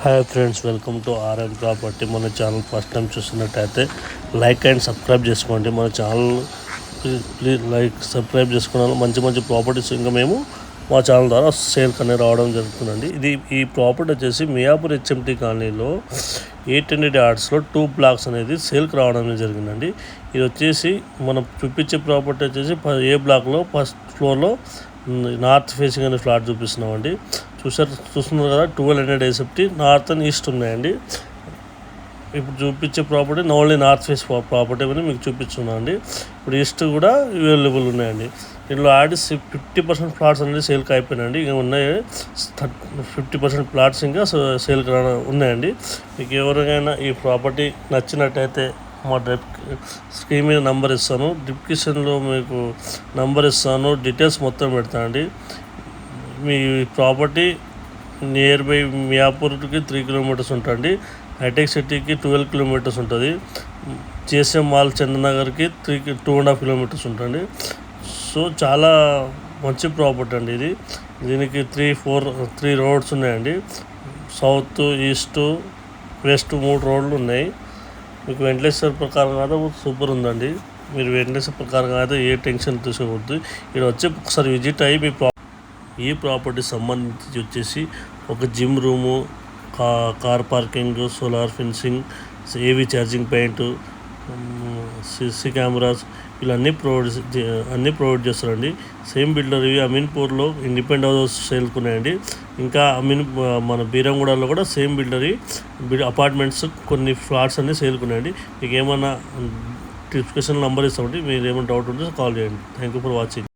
Hi friends, welcome to RN property. మన channel first time చూస్తున్నట్టయితే like and subscribe చేసుకోండి. మన ఛానల్ ప్లీజ్ లైక్ సబ్స్క్రైబ్ చేసుకున్నాను. మంచి మంచి ప్రాపర్టీస్ ఇంకా మేము మా ఛానల్ ద్వారా సేల్ అనేది రావడం జరుగుతుందండి. ఈ ప్రాపర్టీ వచ్చేసి మియాపూర్ హెచ్ఎంటీ కాలనీలో 800 యార్డ్స్లో 2 బ్లాక్స్ అనేది సేల్కి రావడం జరిగిందండి. ఇది వచ్చేసి మనం చూపించే ప్రాపర్టీ వచ్చేసి ఏ బ్లాక్లో ఫస్ట్ ఫ్లోర్లో నార్త్ ఫేసింగ్ అనే ఫ్లాట్ చూపిస్తున్నామండి. చూస్తున్నారు కదా, 1200 ఎస్ఎఫ్టీ నార్త్ అండ్ ఈస్ట్ ఉన్నాయండి. ఇప్పుడు చూపించే property only north face property అని మీకు చూపిస్తున్నాను అండి. ఇప్పుడు ఈస్ట్ కూడా అవైలబుల్ ఉన్నాయండి. దీంట్లో ఆడి 50% ప్లాట్స్ అనేది సేల్కి అయిపోయినాయండి. ఇంకా ఉన్నాయి 50% ప్లాట్స్ ఇంకా సేల్కి ఉన్నాయండి. మీకు ఎవరికైనా ఈ ప్రాపర్టీ నచ్చినట్టయితే మా స్క్రీన్ మీద నంబర్ ఇస్తాను, డిస్క్రిప్షన్లో మీకు నంబర్ ఇస్తాను, డీటెయిల్స్ మొత్తం పెడతానండి. మీ ప్రాపర్టీ నియర్ బై మియాపూర్కి 3 కిలోమీటర్స్ ఉంటుంది. హైటెక్ సిటీకి 12 కిలోమీటర్స్ ఉంటుంది. జిఎస్ఎం మాల్ చందనగర్కి 2.5 కిలోమీటర్స్ ఉంటుంది. సో చాలా మంచి ప్రాపర్టీ అండి ఇది. దీనికి 3 రోడ్స్ ఉన్నాయండి. సౌత్, ఈస్ట్, వెస్ట్ 3 రోడ్లు ఉన్నాయి. మీకు వెంటిలేషన్ ప్రకారం అయితే సూపర్ ఉందండి. మీరు వెంటిలేషన్ ప్రకారం అయితే ఏ టెన్షన్ తీసుకోవద్దు. ఇక్కడ వచ్చి ఒకసారి విజిట్ అయ్యి ఈ ప్రాపర్టీ సంబంధించి వచ్చేసి ఒక gym room, car parking, solar fencing, ఏవీ ఛార్జింగ్ పాయింట్, సిసి కెమెరాస్ ఇలా అన్నీ ప్రొవైడ్ చేస్తారండి. సేమ్ బిల్డర్ ఇవి అమీన్పూర్లో ఇండిపెండెంట్ హౌస్ సేల్కున్నాయండి. ఇంకా మన బీరంగూడలో కూడా సేమ్ అపార్ట్మెంట్స్ కొన్ని ఫ్లాట్స్ అన్నీ సేల్కున్నాయండి. మీకు ఏమన్నా డిస్క్రిప్షన్ నెంబర్ ఇస్తామండి. మీరు ఏమైనా డౌట్ ఉంటే కాల్ చేయండి. Thank you for watching.